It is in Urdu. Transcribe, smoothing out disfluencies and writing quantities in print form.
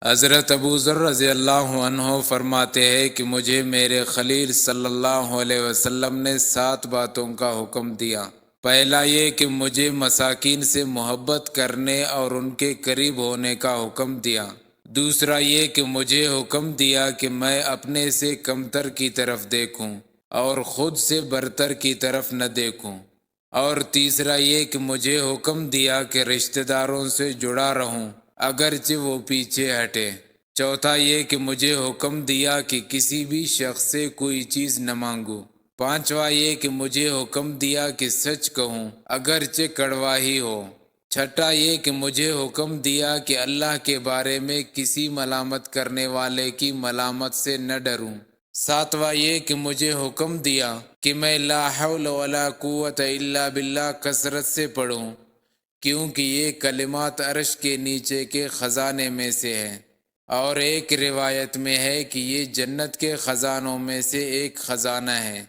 حضرت ابو ذر رضی اللہ عنہ فرماتے ہیں کہ مجھے میرے خلیل صلی اللہ علیہ وسلم نے 7 باتوں کا حکم دیا۔ پہلا یہ کہ مجھے مساکین سے محبت کرنے اور ان کے قریب ہونے کا حکم دیا۔ دوسرا یہ کہ مجھے حکم دیا کہ میں اپنے سے کمتر کی طرف دیکھوں اور خود سے برتر کی طرف نہ دیکھوں۔ اور تیسرا یہ کہ مجھے حکم دیا کہ رشتہ داروں سے جڑا رہوں اگرچہ وہ پیچھے ہٹے۔ چوتھا یہ کہ مجھے حکم دیا کہ کسی بھی شخص سے کوئی چیز نہ مانگوں۔ پانچواں یہ کہ مجھے حکم دیا کہ سچ کہوں اگرچہ کڑوا ہی ہو۔ چھٹا یہ کہ مجھے حکم دیا کہ اللہ کے بارے میں کسی ملامت کرنے والے کی ملامت سے نہ ڈروں۔ ساتواں یہ کہ مجھے حکم دیا کہ میں لا حول ولا قوت الا باللہ کثرت سے پڑھوں، کیونکہ یہ کلمات عرش کے نیچے کے خزانے میں سے ہے۔ اور ایک روایت میں ہے کہ یہ جنت کے خزانوں میں سے ایک خزانہ ہے۔